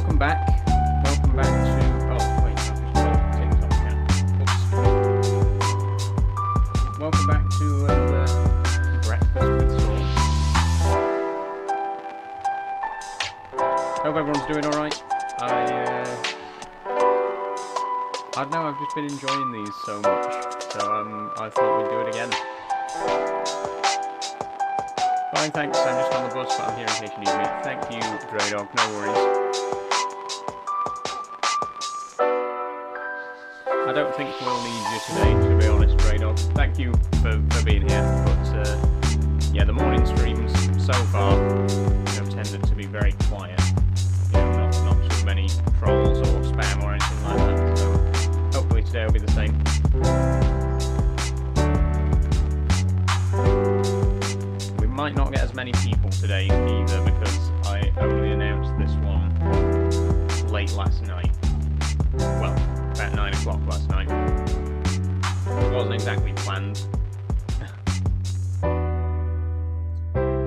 welcome back. Welcome back to... Oh, wait, I've just got TikTok now. Oops. Welcome back to Breakfast with Saul. Hope everyone's doing alright. I don't know, I've just been enjoying these so much, so I thought we'd do it again. Fine, thanks, I'm just on the bus, but I'm here in case you need me. Thank you, Grey Dog, no worries. I don't think we'll need you today, to be honest, Grey Dog. Thank you for being here, but yeah, the morning streams so far, tended to be very quiet. Not too many trolls or spam or anything like that, so hopefully today will be the same. We might not get as many people today either, because I only announced this one late last night. Well, about 9 o'clock last night. It wasn't exactly planned.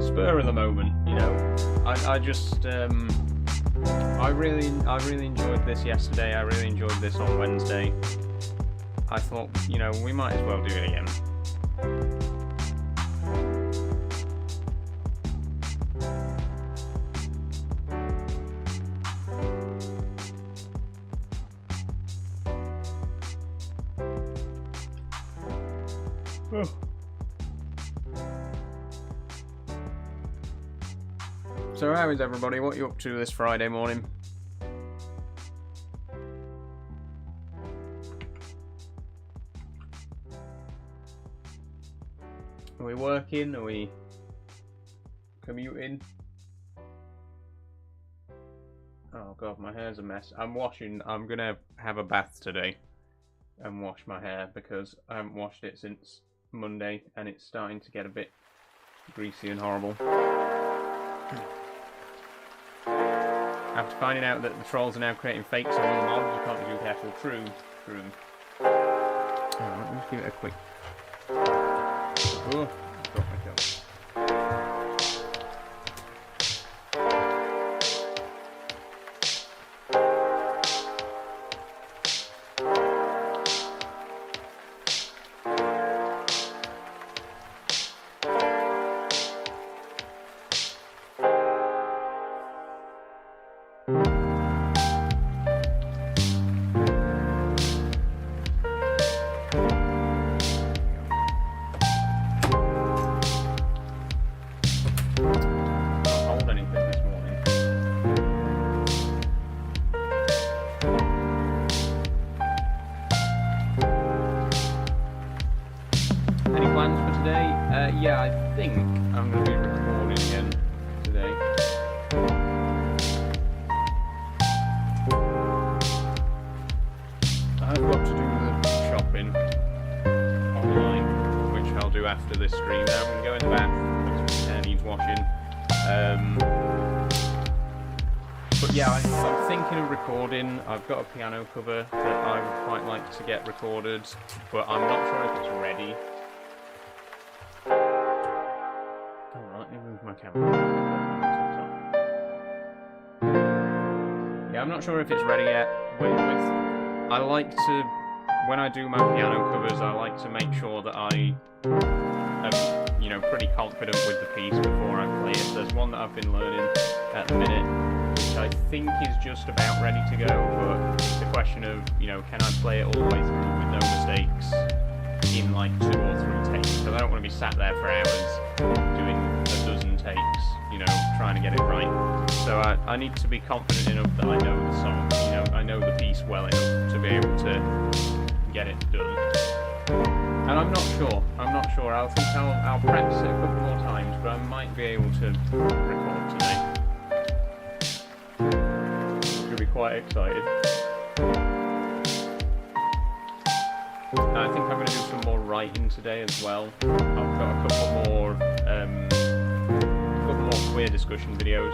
Spur of the moment, I just I really enjoyed this yesterday. I really enjoyed this on Wednesday. I thought, we might as well do it again. Oh. So how is everybody? What are you up to this Friday morning? Are we working? Are we commuting? Oh god, my hair's a mess. I'm gonna have a bath today and wash my hair because I haven't washed it since Monday and it's starting to get a bit greasy and horrible. After finding out that the trolls are now creating fakes on all the mobs, you can't be too careful. True. Alright, let me just give it a quick... Oh, dropped my coat. Yeah, I think I'm going to be recording again today. I've got to do the shopping online, which I'll do after this stream. Now I'm going to go in the bath because my hair needs washing. But yeah, I'm thinking of recording. I've got a piano cover that I would quite like to get recorded, but I'm not sure if it's ready. Let me move my camera. Yeah, I'm not sure if it's ready yet. I like to, when I do my piano covers, I like to make sure that I am, pretty confident with the piece before I play it. There's one that I've been learning at the minute, which I think is just about ready to go, but it's a question of, can I play it all the way through with no mistakes in like 2 or 3 takes? Because I don't want to be sat there for hours doing a dozen takes, trying to get it right. So I need to be confident enough that I know the song, I know the piece well enough to be able to get it done. And I'm not sure. I think I'll practice it a couple more times, but I might be able to record today. Should be quite excited. I think I'm going to do some more writing today as well. I've got a couple more queer discussion videos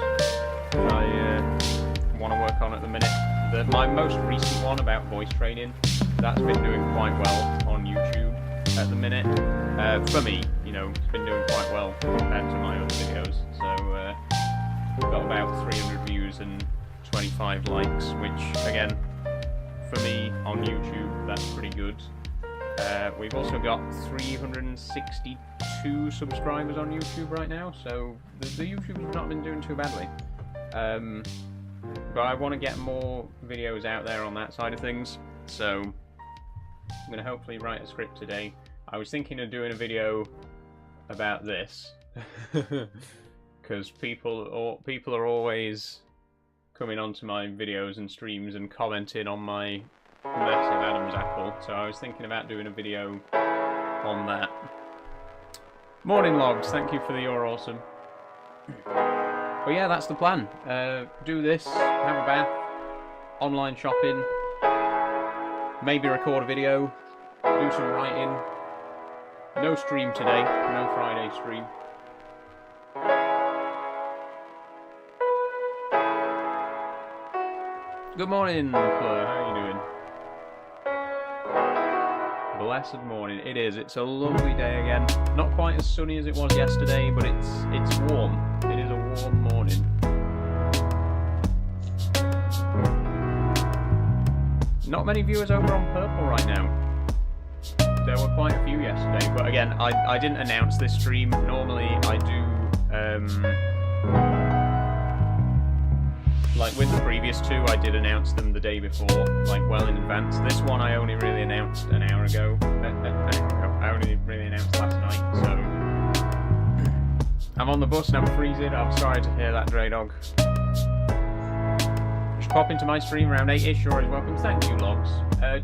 that I want to work on at the minute. My most recent one about voice training, that's been doing quite well on YouTube at the minute. For me, it's been doing quite well compared to my other videos. So we've got about 300 views and 25 likes, which again, for me on YouTube, that's pretty good. We've also got 362 subscribers on YouTube right now, so the YouTube's not been doing too badly. But I want to get more videos out there on that side of things, so I'm going to hopefully write a script today. I was thinking of doing a video about this, because people are always coming onto my videos and streams and commenting on my massive Adam's apple, so I was thinking about doing a video on that. Morning Logs, thank you for the "you're awesome." But yeah, that's the plan. Do this, have a bath, online shopping, maybe record a video, do some writing. No stream today, no Friday stream. Good morning, Fleur, how are you doing? Blessed morning. It is. It's a lovely day again. Not quite as sunny as it was yesterday, but it's warm. It is a warm morning. Not many viewers over on Purple right now. There were quite a few yesterday, but again, I didn't announce this stream. Normally I do, like with the previous two, I did announce them the day before, like well in advance. This one I only really announced an hour ago. I only really announced last night, so I'm on the bus and I'm freezing. I'm sorry to hear that, Dre Dog. Just pop into my stream around 8ish. You're always welcome. Thank you, Logs.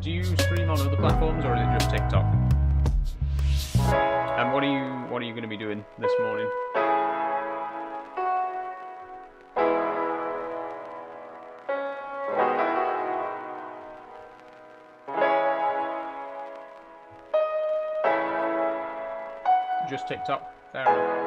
Do you stream on other platforms or is it just TikTok? And what are you going to be doing this morning? Just TikTok. Fair enough.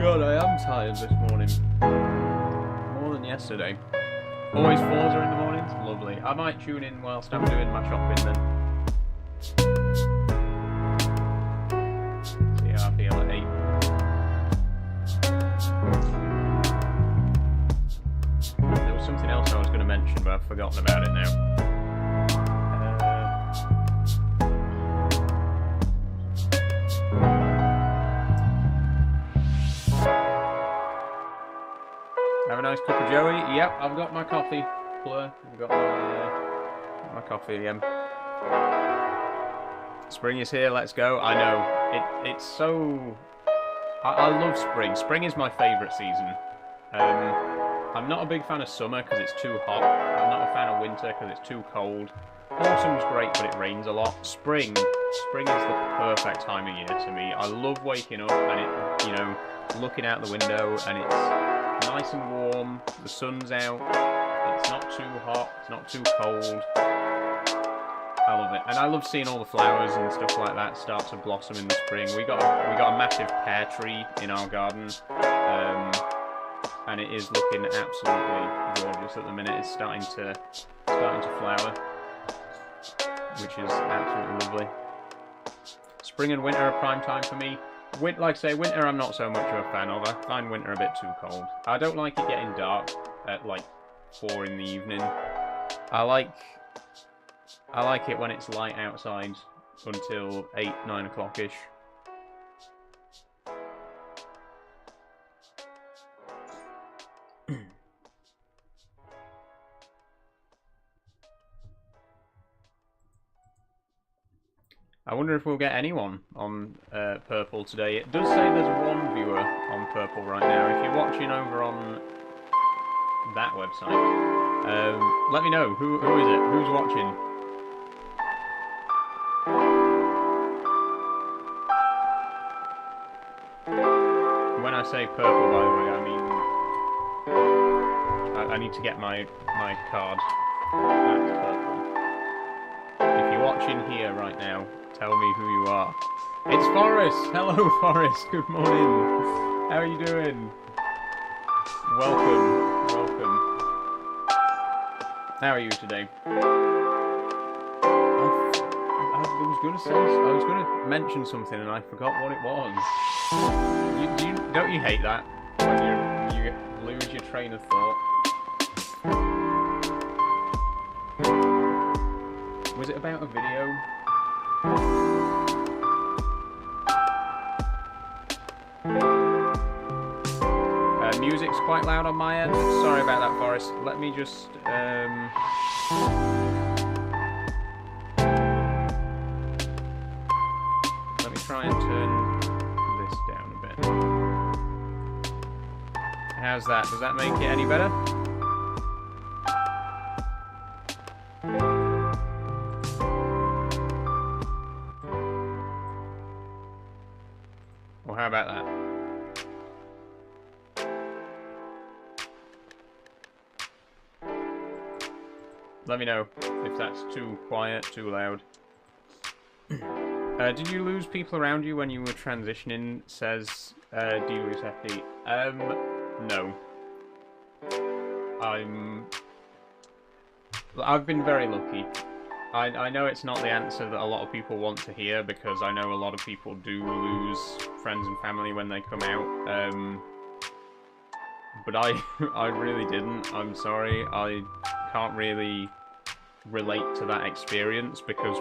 God, I am tired this morning. More than yesterday. Always Forza in the mornings? Lovely. I might tune in whilst I'm doing my shopping then. See how I feel at 8. There was something else I was going to mention, but I've forgotten about it now. Have a nice cup of Joey. Yep, I've got my coffee. Fleur, I've got my coffee again. Spring is here, let's go. I know. It's so... I love spring. Spring is my favourite season. I'm not a big fan of summer because it's too hot. I'm not a fan of winter because it's too cold. Autumn's great, but it rains a lot. Spring is the perfect time of year to me. I love waking up and it, looking out the window and it's nice and warm, the sun's out, it's not too hot, it's not too cold. I love it. And I love seeing all the flowers and stuff like that start to blossom in the spring. We got a massive pear tree in our garden, and it is looking absolutely gorgeous at the minute. It's starting to flower, which is absolutely lovely. Spring and winter are prime time for me. Like I say, winter I'm not so much of a fan of. I find winter a bit too cold. I don't like it getting dark at like 4 in the evening. I like it when it's light outside until 8, 9 o'clock-ish. I wonder if we'll get anyone on Purple today. It does say there's one viewer on Purple right now. If you're watching over on that website, let me know. Who is it? Who's watching? When I say Purple, by the way, I mean I need to get my card. That's Purple. If you're watching here right now, tell me who you are. It's Forrest! Hello, Forrest! Good morning! How are you doing? Welcome, welcome. How are you today? I was gonna mention something and I forgot what it was. Don't you hate that when you lose your train of thought? Was it about a video? Music's quite loud on my end. Sorry about that, Forrest. Let me just let me try and turn this down a bit. How's that? Does that make it any better? Well, how about that? Let me know if that's too quiet, too loud. Did you lose people around you when you were transitioning, says D-Lucetti? No. I've been very lucky. I know it's not the answer that a lot of people want to hear, because I know a lot of people do lose friends and family when they come out. But I really didn't. I'm sorry. I can't really relate to that experience because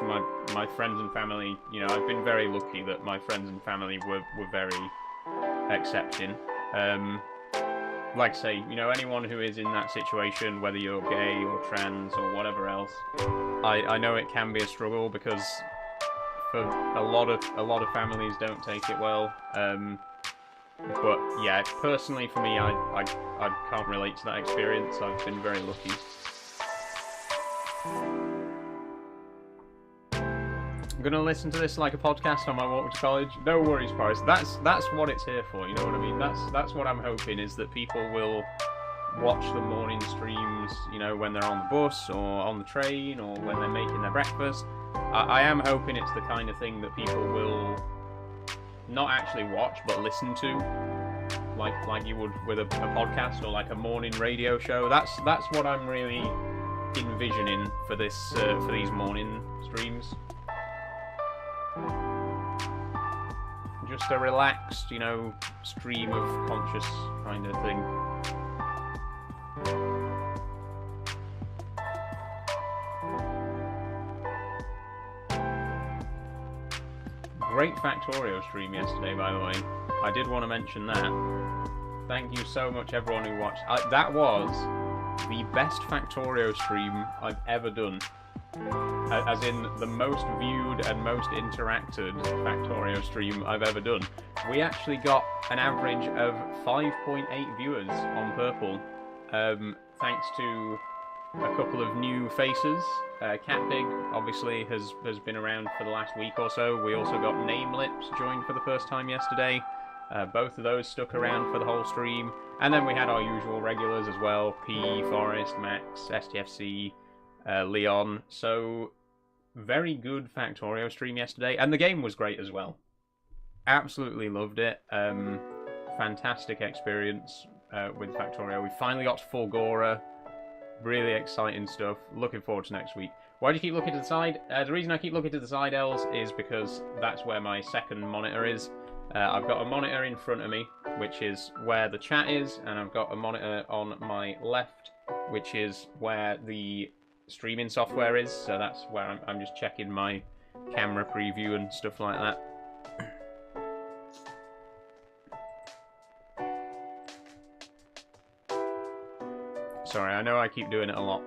my friends and family, you know, I've been very lucky that my friends and family were very accepting. Like I say, you know, anyone who is in that situation, whether you're gay or trans or whatever else, I know it can be a struggle because for a lot of families don't take it well. But yeah, personally for me, I can't relate to that experience. I've been very lucky. I'm gonna listen to this like a podcast on my walk to college. No worries, Paris. That's what it's here for. You know what I mean? That's what I'm hoping, is that people will watch the morning streams. You know, when they're on the bus or on the train or when they're making their breakfast. I am hoping it's the kind of thing that people will not actually watch but listen to, like you would with a podcast or like a morning radio show. That's what I'm really envisioning for this for these morning streams. Just a relaxed, you know, stream of conscious kind of thing. Great Factorio stream yesterday, by the way. I did want to mention that. Thank you so much, everyone who watched. That was the best Factorio stream I've ever done. As in, the most viewed and most interacted Factorio stream I've ever done. We actually got an average of 5.8 viewers on Purple, thanks to a couple of new faces. Catpig, obviously, has been around for the last week or so. We also got Namelips joined for the first time yesterday. Both of those stuck around for the whole stream. And then we had our usual regulars as well. P, Forrest, Max, STFC, Leon. So, very good Factorio stream yesterday. And the game was great as well. Absolutely loved it. Fantastic experience with Factorio. We finally got to Fulgora. Really exciting stuff. Looking forward to next week. Why do you keep looking to the side? The reason I keep looking to the side, Els, is because that's where my second monitor is. I've got a monitor in front of me, which is where the chat is, and I've got a monitor on my left, which is where the streaming software is. So that's where I'm just checking my camera preview and stuff like that. Sorry, I know I keep doing it a lot.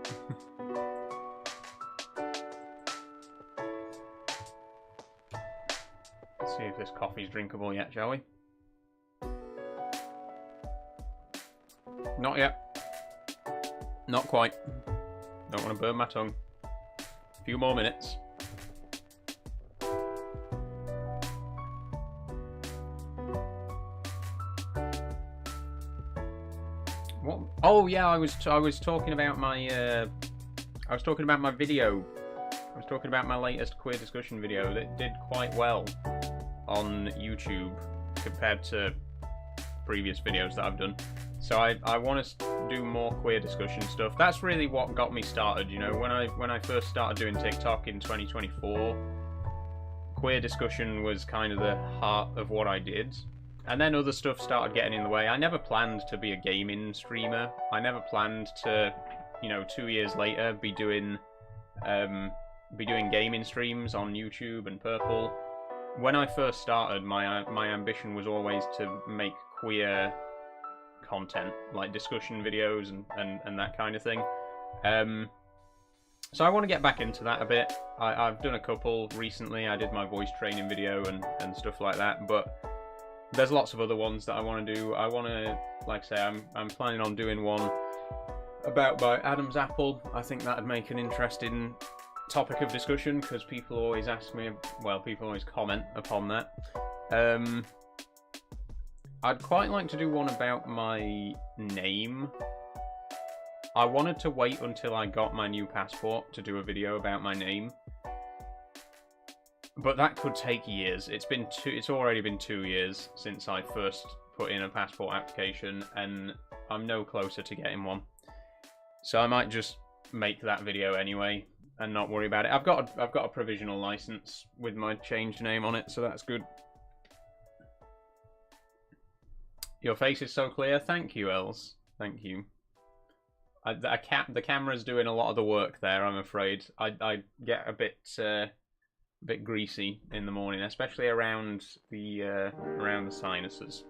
Let's see if this coffee's drinkable yet, shall we? Not yet. Not quite. Don't want to burn my tongue. A few more minutes. What? Oh yeah, I was talking about my video. I was talking about my latest queer discussion video that did quite well on YouTube compared to previous videos that I've done. So I want to do more queer discussion stuff. That's really what got me started, you know, when I first started doing TikTok in 2024, queer discussion was kind of the heart of what I did. And then other stuff started getting in the way. I never planned to be a gaming streamer. I never planned to, you know, 2 years later be doing gaming streams on YouTube and Purple. When I first started, my ambition was always to make queer content, like discussion videos and that kind of thing. So I want to get back into that a bit. I've done a couple recently. I did my voice training video and stuff like that, but there's lots of other ones that I want to do. I want to, like I say, I'm planning on doing one about my Adam's apple. I think that'd make an interesting topic of discussion, because people always ask me, well, people always comment upon that. I'd quite like to do one about my name. I wanted to wait until I got my new passport to do a video about my name, but that could take years. It's already been 2 years since I first put in a passport application, and I'm no closer to getting one. So I might just make that video anyway and not worry about it. I've got a provisional license with my changed name on it, so that's good. Your face is so clear. Thank you, Els. Thank you. The camera's doing a lot of the work there, I'm afraid. I get a bit greasy in the morning, especially around the sinuses.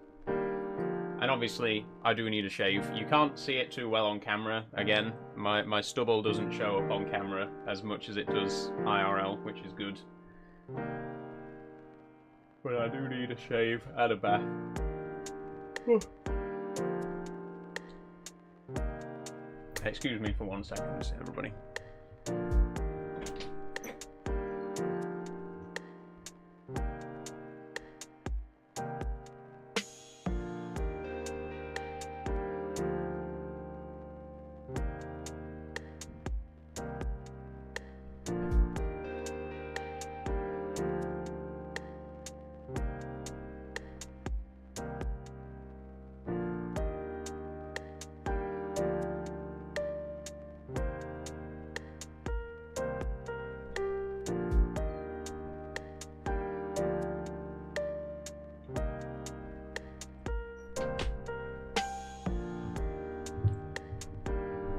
And obviously, I do need a shave. You can't see it too well on camera. Again, my stubble doesn't show up on camera as much as it does IRL, which is good. But I do need a shave and a bath. Excuse me for 1 second, everybody.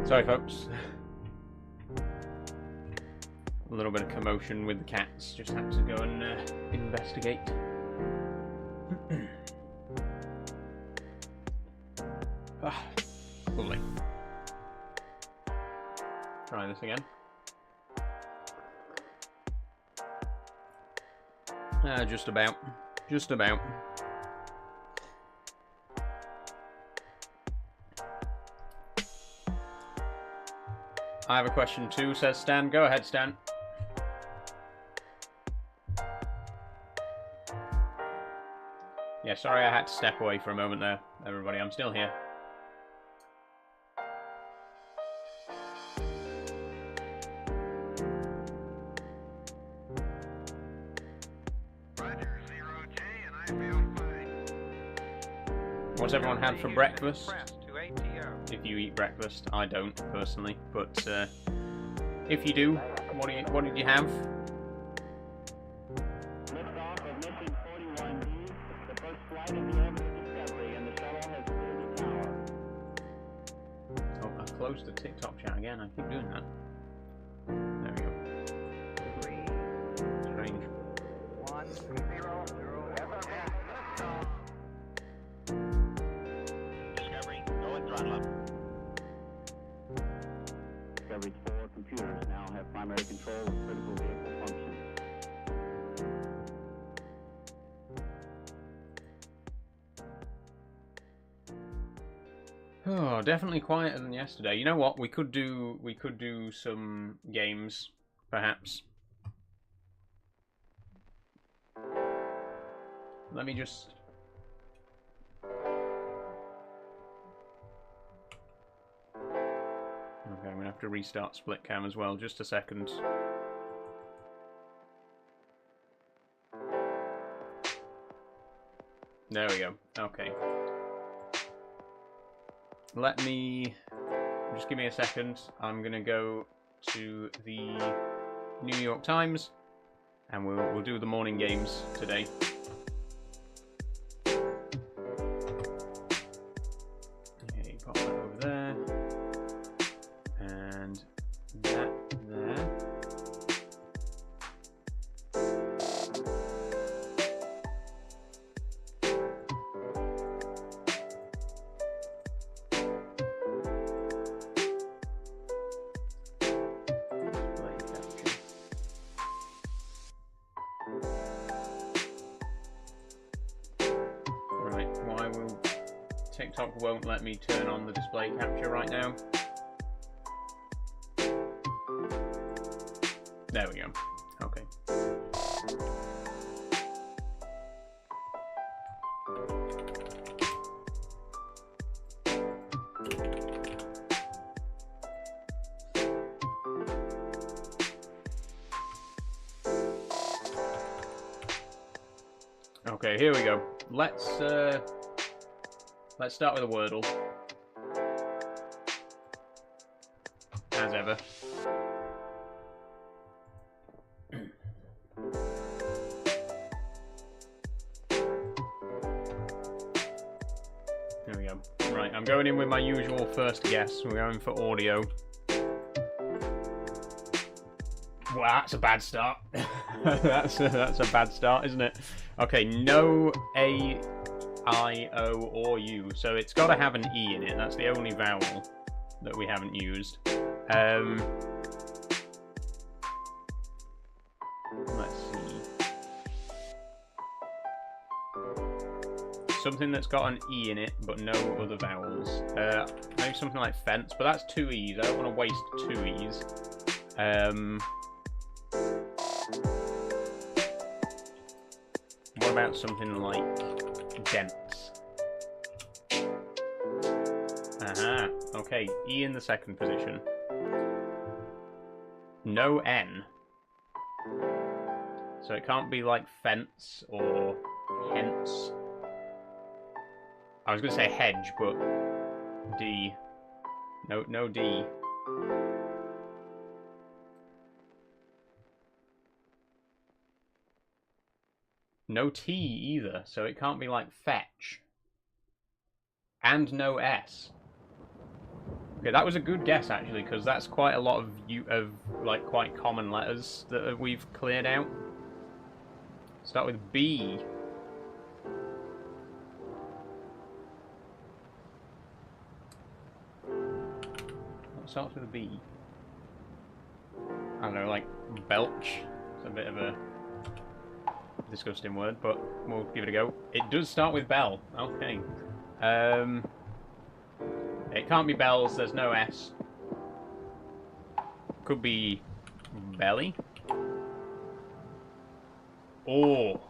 Sorry, folks. A little bit of commotion with the cats. Just had to go and investigate. Lovely. Try this again. Just about. Just about. I have a question too, says Stan. Go ahead, Stan. Yeah, sorry I had to step away for a moment there, everybody. I'm still here. What's everyone had for breakfast? If you eat breakfast, I don't personally, but if you do, what did you have? Liftoff of mission 41D, the first flight of the Orbit Discovery, and the shuttle has cleared the tower. Oh, I closed the TikTok chat again. I keep doing that. There we go. 3, Strange. 1, 0, 0, Discovery, go and throttle up. Discovery's 4 computers now have primary control of critical vehicle functions. Oh, definitely quieter than yesterday. You know what? We could do some games, perhaps. Let me just. Okay, I'm gonna have to restart split cam as well. Just a second. There we go. Okay. let me just give me a second. I'm gonna go to the New York Times, and we'll do the morning games today. Okay, pop that over there, and that there. TikTok won't let me turn on the display capture right now. There we go. Okay. Okay, here we go. Let's start with a Wordle. As ever. There we go. Right, I'm going in with my usual first guess. We're going for audio. Well, that's a bad start. that's a bad start, isn't it? Okay, no A, I, O, or U. So it's got to have an E in it. That's the only vowel that we haven't used. Let's see. Something that's got an E in it, but no other vowels. Maybe something like fence, but that's two E's. I don't want to waste two E's. What about something like dense? Aha, okay, E in the second position. No N. So it can't be like fence or hence. I was going to say hedge, but D. No D. No T either, so it can't be like fetch. And no S. Okay, that was a good guess actually, because that's quite a lot of like quite common letters that we've cleared out. Start with B. What starts with a B? I don't know, like belch. It's a bit of a disgusting word, but we'll give it a go. It does start with bell. Okay. It can't be bells. There's no S. Could be belly. Oh.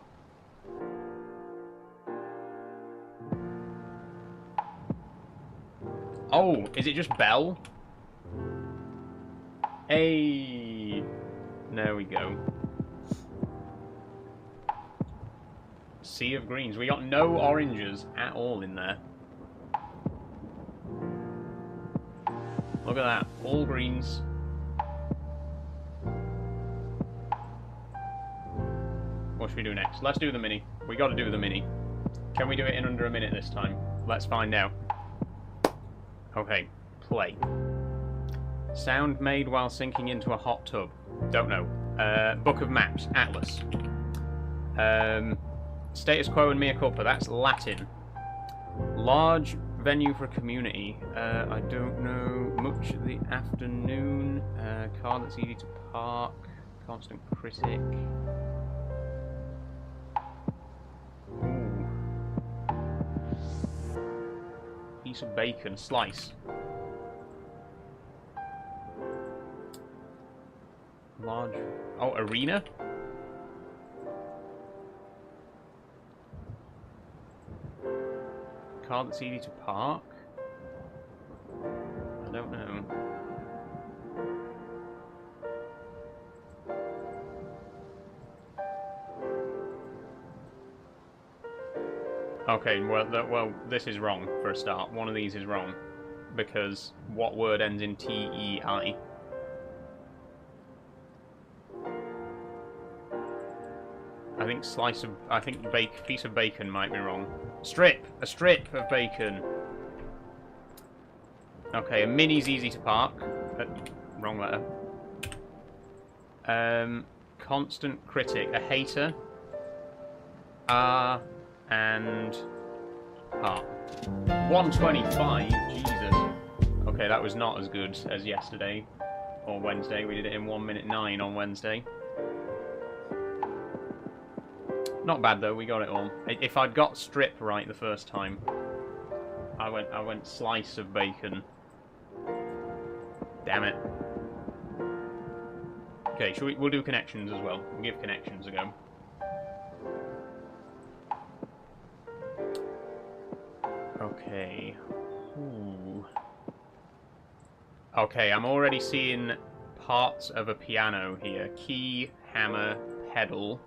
Oh, is it just bell? Hey. There we go. Sea of greens. We got no oranges at all in there. Look at that. All greens. What should we do next? Let's do the mini. We got to do the mini. Can we do it in under a minute this time? Let's find out. Okay. Play. Sound made while sinking into a hot tub. Don't know. Book of Maps. Atlas. Status quo and mea culpa. That's Latin. Large venue for a community. I don't know much. The afternoon. Car that's easy to park. Constant critic. Ooh. Piece of bacon. Slice. Large. Oh, arena? Car that's easy to park? I don't know. Okay, well, this is wrong for a start. One of these is wrong. because what word ends in T-E-I? I think piece of bacon might be wrong. Strip! A strip of bacon. Okay, a mini's easy to park. Wrong letter. Constant critic. A hater. And... Ah. 125? Jesus. Okay, that was not as good as yesterday. Or Wednesday. We did it in 1 minute 9 on Wednesday. Not bad though, we got it all. If I'd got strip right the first time, I went slice of bacon. Damn it. Okay, we'll do connections as well. We'll give connections a go. Okay. Ooh. Okay, I'm already seeing parts of a piano here. Key, hammer, pedal.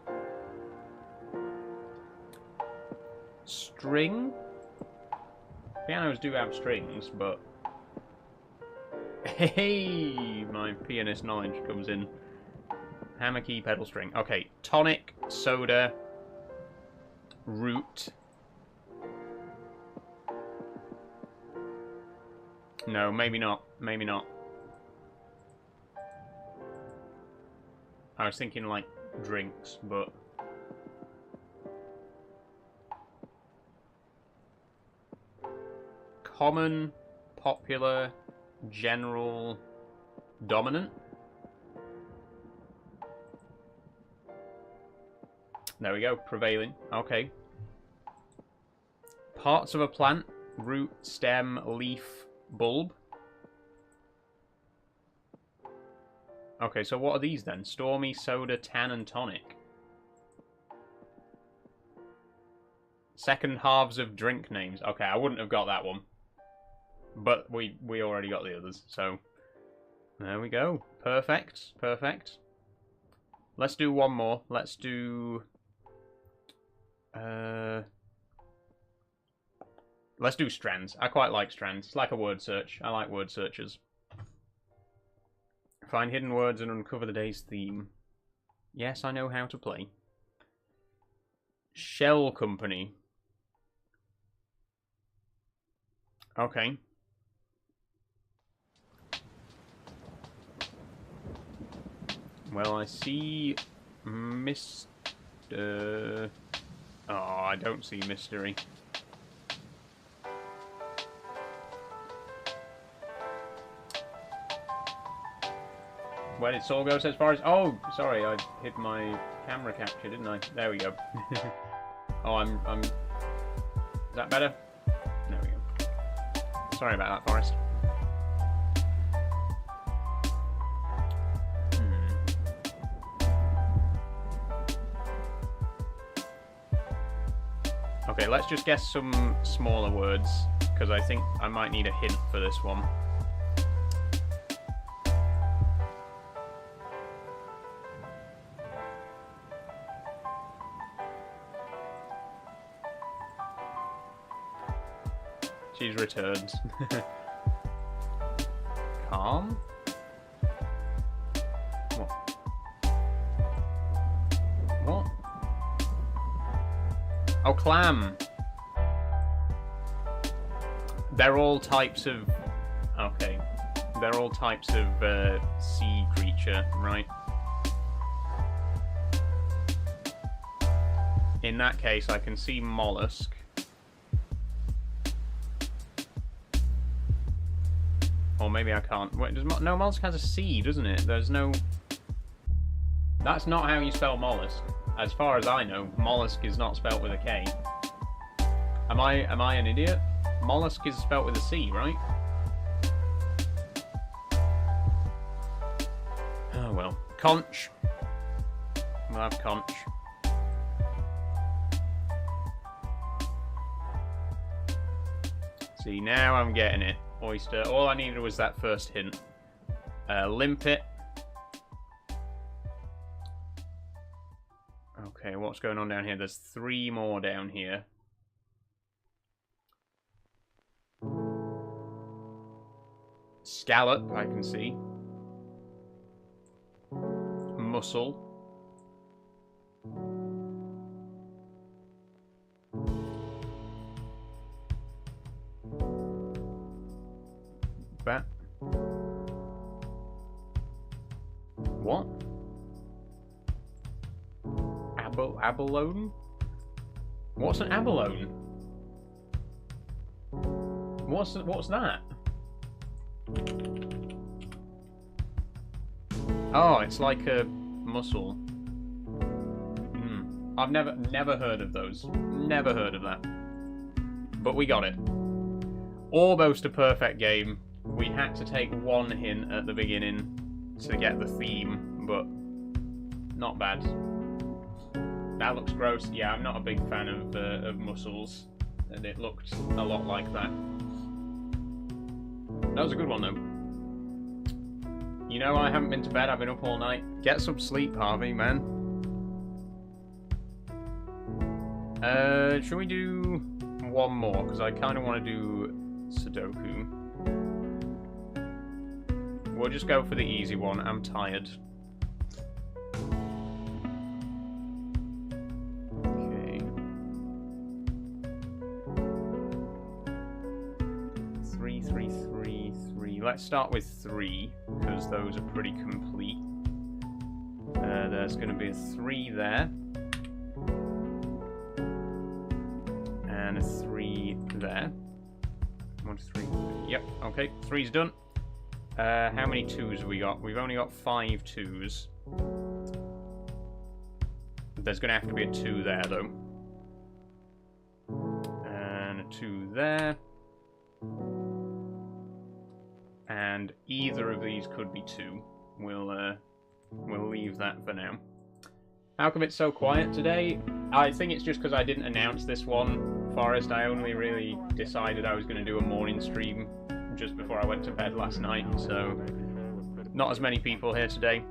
String? Pianos do have strings, but... Hey! My pianist knowledge comes in. Hammer, key, pedal, string. Okay, tonic, soda, root. No, maybe not. Maybe not. I was thinking, like, drinks, but... Common, popular, general, dominant. There we go, prevailing. Okay. Parts of a plant, root, stem, leaf, bulb. Okay, so what are these then? Stormy, soda, tan, and tonic. Second halves of drink names. Okay, I wouldn't have got that one. But we already got the others, so... There we go. Perfect. Perfect. Let's do one more. Let's do... Let's do strands. I quite like strands. It's like a word search. I like word searches. Find hidden words and uncover the day's theme. Yes, I know how to play. Shell company. Okay. Well, I see Mr... Oh, I don't see mystery. Where did Saul go as far as... Oh, sorry, I hid my camera capture, didn't I? There we go. Oh, I'm... Is that better? There we go. Sorry about that, Forrest. Okay, let's just guess some smaller words, because I think I might need a hint for this one. She's returned. Calm? What? What? Oh, clam. They're all types of... Okay. They're all types of sea creature, right? In that case, I can see mollusk. Or maybe I can't. Wait, no, mollusk has a C, doesn't it? There's no... That's not how you spell mollusk. As far as I know, mollusk is not spelt with a K. Am I an idiot? Mollusk is spelt with a C, right? Oh well. Conch. We'll have conch. See, now I'm getting it. Oyster. All I needed was that first hint. Limpet. Okay, what's going on down here? There's 3 more down here. Scallop, I can see. Mussel. Bat. What? Abalone? What's an abalone? What's that? Oh, it's like a mussel. I've never heard of those. Never heard of that. But we got it. Almost a perfect game. We had to take one hint at the beginning to get the theme, but not bad. That looks gross. Yeah, I'm not a big fan of mussels, and it looked a lot like that. That was a good one, though. You know, I haven't been to bed. I've been up all night. Get some sleep, Harvey, man. Should we do one more? Because I kind of want to do Sudoku. We'll just go for the easy one. I'm tired. Okay. 3, 3, 3, 3. Let's start with 3, because those are pretty complete. There's going to be a 3 there. And a 3 there. 1, 2, 3. Yep, okay. 3's done. How many 2s have we got? We've only got 5 2s. There's going to have to be a 2 there, though. And a 2 there. And either of these could be 2. We'll leave that for now. How come it's so quiet today? I think it's just because I didn't announce this one, Forrest. I only really decided I was going to do a morning stream just before I went to bed last night, so not as many people here today.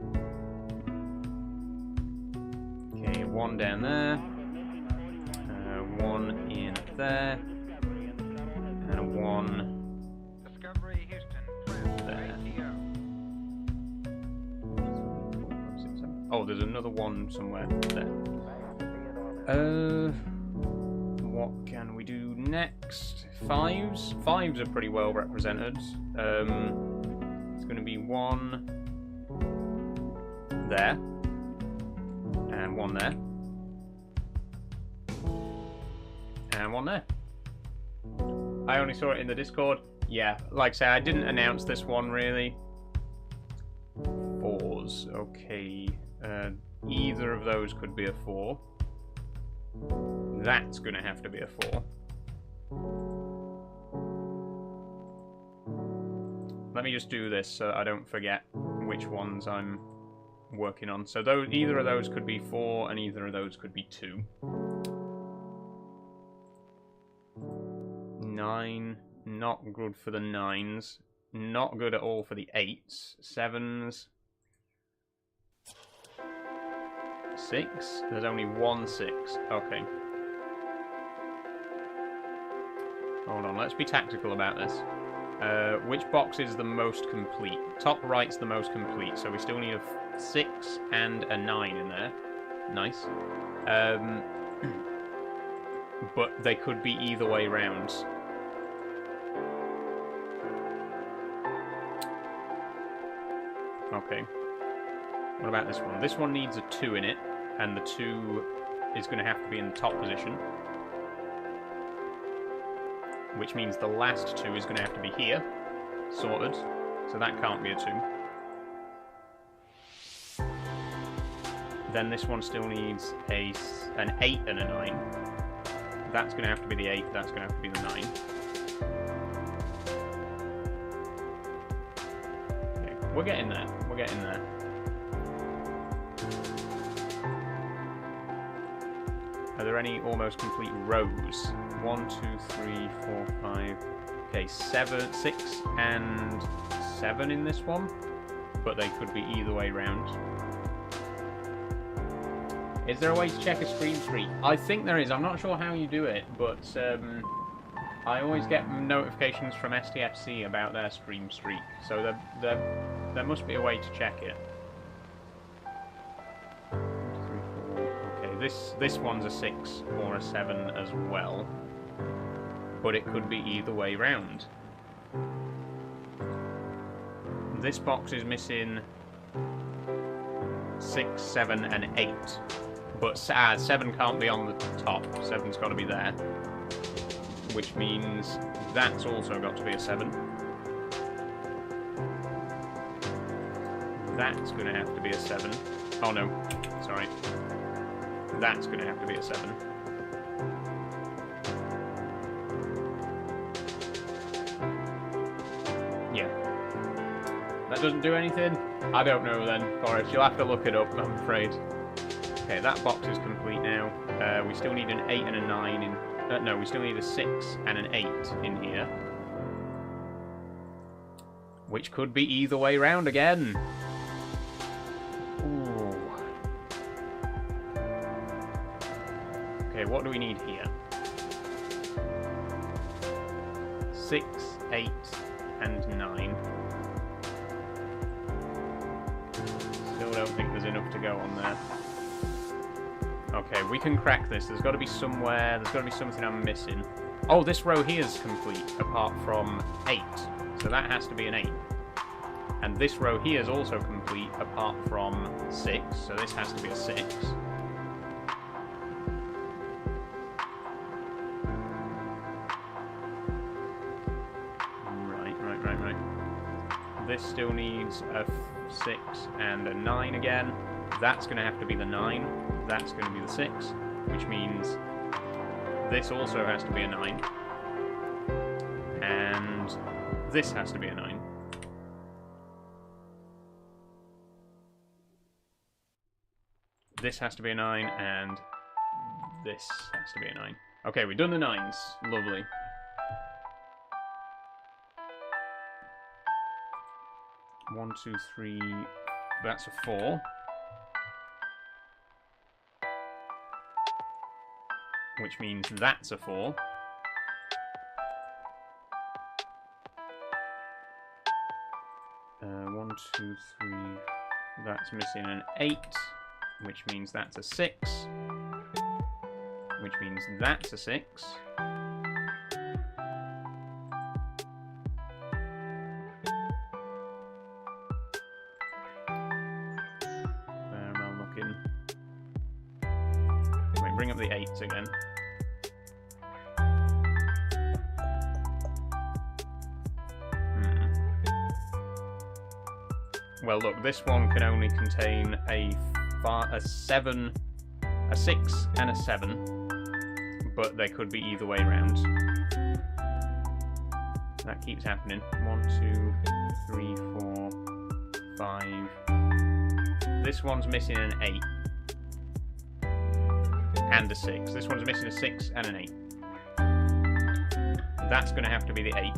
Okay, 1 down there, 1 in there, and 1 there. Oh, there's another 1 somewhere there. What can we do next? 5s? 5s are pretty well represented. It's going to be 1 there. And 1 there. And 1 there. I only saw it in the Discord. Yeah, like I say, I didn't announce this one really. 4s, okay. Either of those could be a 4. That's going to have to be a 4. Let me just do this so I don't forget which ones I'm working on. So either of those could be 4 and either of those could be 2. 9, not good for the 9s. Not good at all for the 8s. 7s. 6? There's only 1 6. Okay. Hold on, let's be tactical about this. Which box is the most complete? Top right's the most complete, so we still need a 6 and a 9 in there. Nice. But they could be either way round. Okay. What about this one? This one needs a 2 in it, and the 2 is going to have to be in the top position. Which means the last 2 is going to have to be here, sorted. So that can't be a 2. Then this one still needs an 8 and a 9. That's going to have to be the 8, that's going to have to be the 9. Okay, we're getting there, we're getting there. Are there any almost complete rows? 1, 2, 3, 4, 5. Okay, 7, 6, and 7 in this one, but they could be either way round. Is there a way to check a stream streak? I think there is. I'm not sure how you do it, but I always get notifications from STFC about their stream streak, so there must be a way to check it. 1, 2, 3, 4. Okay, this one's a 6 or a 7 as well, but it could be either way round. This box is missing 6, 7, and 8, but 7 can't be on the top. 7's got to be there, which means that's also got to be a 7. That's going to have to be a 7. Oh no, sorry. That's going to have to be a 7. Yeah. That doesn't do anything? I don't know then, Forrest. You'll have to look it up, I'm afraid. Okay, that box is complete now. We still need an 8 and a 9 in... no, we still need a 6 and an 8 in here. Which could be either way round again. Ooh. Okay, what do we need here? 6, 8, and 9. Still don't think there's enough to go on there. Okay, we can crack this. There's got to be somewhere, there's got to be something I'm missing. Oh, this row here is complete, apart from 8. So that has to be an 8. And this row here is also complete, apart from 6. So this has to be a 6. Right. This still needs a 6 and a 9 again. That's going to have to be the 9. That's going to be the 6, which means this also has to be a 9. And this has to be a 9. This has to be a 9, and this has to be a 9. Okay, we've done the 9s. Lovely. One, 2, 3. That's a 4. Which means that's a 4. One, 2, 3. That's missing an 8, which means that's a 6. Which means that's a 6. Where am I looking? Wait, bring up the 8s again. Well, look, this one can only contain a 7, a 6, and a 7, but they could be either way round. That keeps happening. 1, 2, 3, 4, 5. This one's missing an 8 and a 6. This one's missing a 6 and an 8. That's going to have to be the 8.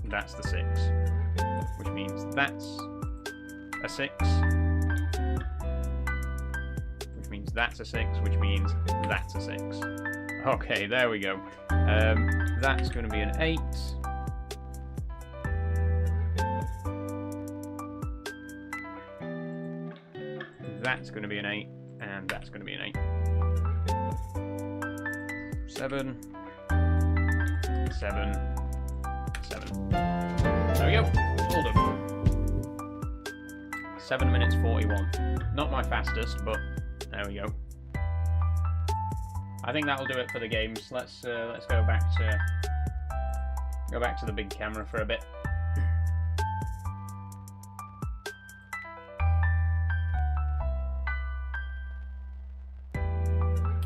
That's the 6, which means that's a 6, which means that's a 6, which means that's a 6. Okay, there we go. That's going to be an 8. That's going to be an 8, and that's going to be an 8. 7, 7, 7. There we go. All done. 7 minutes 41. Not my fastest, but there we go. I think that'll do it for the games. Let's go back to the big camera for a bit.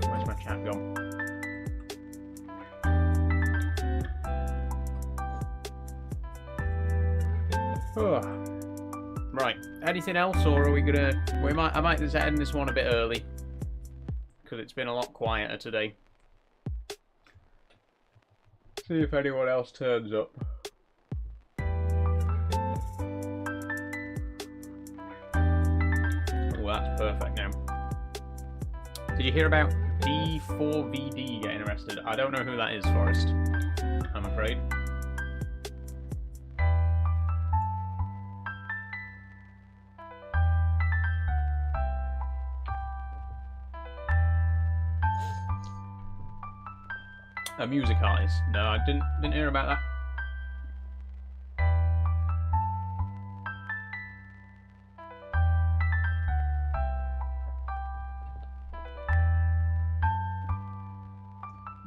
Where's my chat gone? Oh. Right. Anything else, or are we gonna? I might just end this one a bit early because it's been a lot quieter today. See if anyone else turns up. Oh, that's perfect now. Did you hear about D4VD getting arrested? I don't know who that is, Forrest. I'm afraid. Music Eyes. No, I didn't hear about that.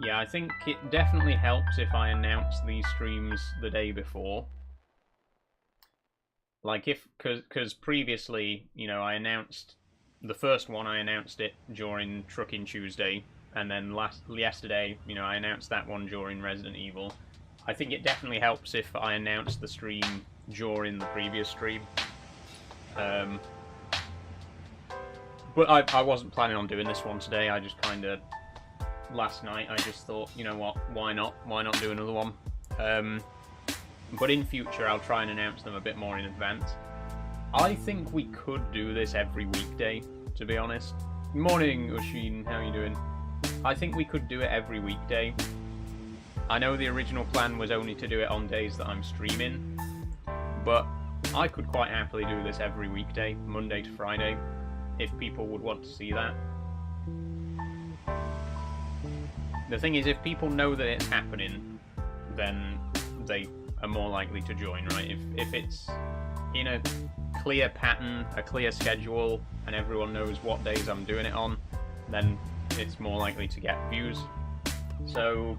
Yeah, I think it definitely helps if I announce these streams the day before. Like because previously, you know, I announced the first one. I announced it during Trucking Tuesday, and then yesterday, you know, I announced that one during Resident Evil. I think it definitely helps if I announce the stream during the previous stream. But I wasn't planning on doing this one today. I just kind of last night I just thought, you know what, why not do another one. But in future I'll try and announce them a bit more in advance. I think we could do this every weekday, to be honest. Morning, Ushin, how are you doing? I think we could do it every weekday. I know the original plan was only to do it on days that I'm streaming, but I could quite happily do this every weekday, Monday to Friday, if people would want to see that. The thing is, if people know that it's happening, then they are more likely to join, right? If it's in a clear pattern, a clear schedule, and everyone knows what days I'm doing it on, then it's more likely to get views. So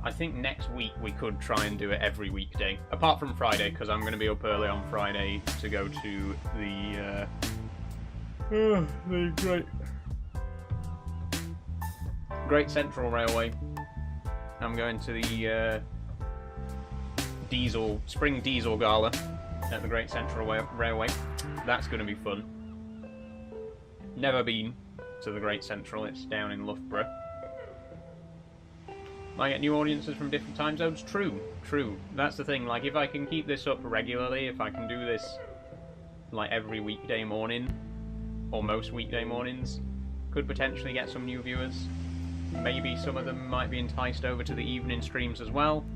I think next week we could try and do it every weekday, apart from Friday, because I'm going to be up early on Friday to go to the Great Central Railway. I'm going to the Spring Diesel Gala at the Great Central Railway. That's going to be fun. Never been to the Great Central, it's down in Loughborough. Might get new audiences from different time zones. True. That's the thing, like if I can keep this up regularly, if I can do this like every weekday morning, or most weekday mornings, could potentially get some new viewers. Maybe some of them might be enticed over to the evening streams as well.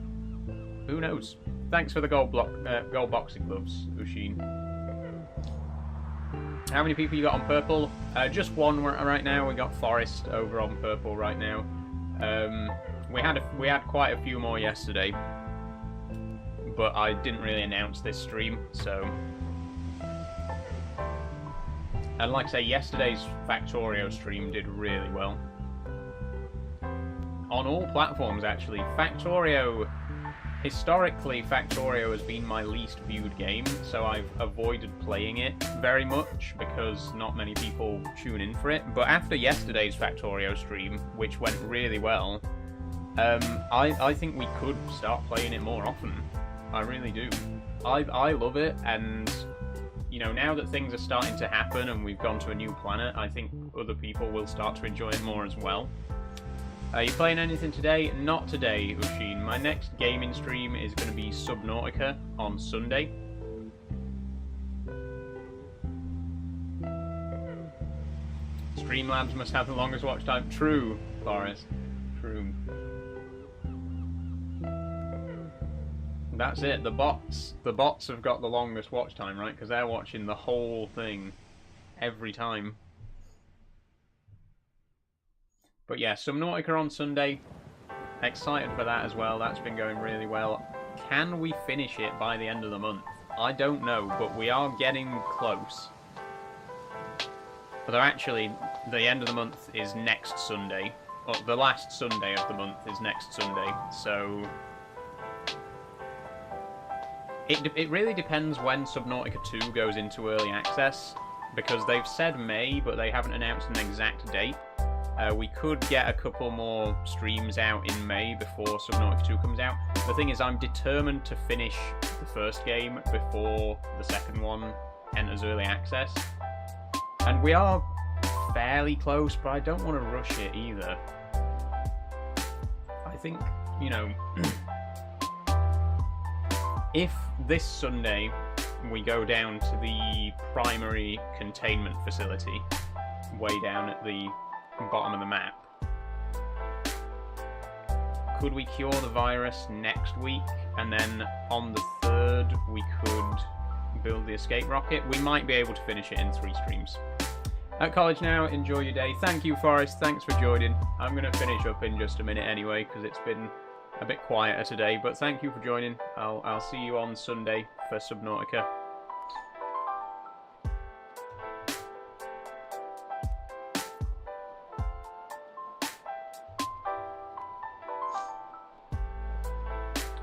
Who knows? Thanks for the gold boxing gloves, Ushin. How many people you got on purple? Just one right now. We got Forrest over on purple right now. We had quite a few more yesterday, but I didn't really announce this stream, so. And like I say, yesterday's Factorio stream did really well. On all platforms, actually. Historically, Factorio has been my least viewed game, so I've avoided playing it very much because not many people tune in for it. But after yesterday's Factorio stream, which went really well, I think we could start playing it more often. I really do. I love it, and you know, now that things are starting to happen and we've gone to a new planet, I think other people will start to enjoy it more as well. Are you playing anything today? Not today, Ushin. My next gaming stream is going to be Subnautica on Sunday. Streamlabs must have the longest watch time. True, Forrest. True. That's it. The bots have got the longest watch time, right? Because they're watching the whole thing every time. But yeah, Subnautica on Sunday. Excited for that as well. That's been going really well. Can we finish it by the end of the month? I don't know, but we are getting close. Although actually, the end of the month is next Sunday. Well, the last Sunday of the month is next Sunday, so it really depends when Subnautica 2 goes into early access, because they've said May, but they haven't announced an exact date. We could get a couple more streams out in May before Subnautica 2 comes out. The thing is, I'm determined to finish the first game before the second one enters early access. And we are fairly close, but I don't want to rush it either. I think, you know, if this Sunday we go down to the primary containment facility, way down at the bottom of the map, could we cure the virus next week, and then on the 3rd we could build the escape rocket? We might be able to finish it in 3 streams. At college now, enjoy your day. Thank you, Forrest. Thanks for joining. I'm going to finish up in just a minute anyway, because it's been a bit quieter today. But thank you for joining. I'll see you on Sunday for Subnautica.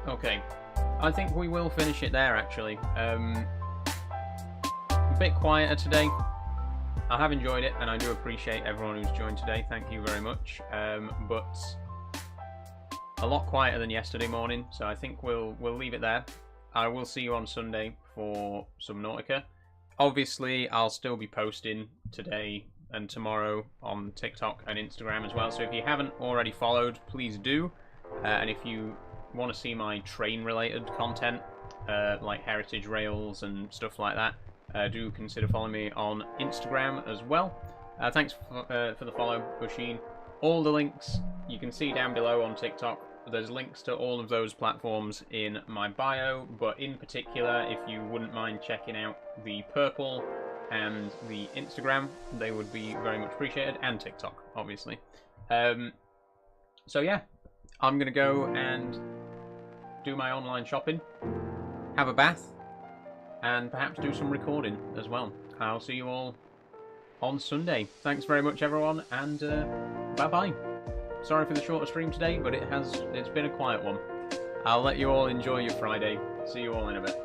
Okay, I think we will finish it there actually. A bit quieter today. I have enjoyed it, and I do appreciate everyone who's joined today. Thank you very much. But a lot quieter than yesterday morning, so I think we'll leave it there. I will see you on Sunday for Subnautica. Obviously, I'll still be posting today and tomorrow on TikTok and Instagram as well. So if you haven't already followed, please do. And if you want to see my train-related content, like heritage rails and stuff like that, do consider following me on Instagram as well. Thanks for the follow, Busheen. All the links you can see down below on TikTok. There's links to all of those platforms in my bio, but in particular, if you wouldn't mind checking out the Purple and the Instagram, they would be very much appreciated, and TikTok, obviously. So yeah, I'm going to go and do my online shopping, have a bath, and perhaps do some recording as well. I'll see you all on Sunday. Thanks very much, everyone, and bye-bye. Sorry for the shorter stream today, but it's been a quiet one. I'll let you all enjoy your Friday. See you all in a bit.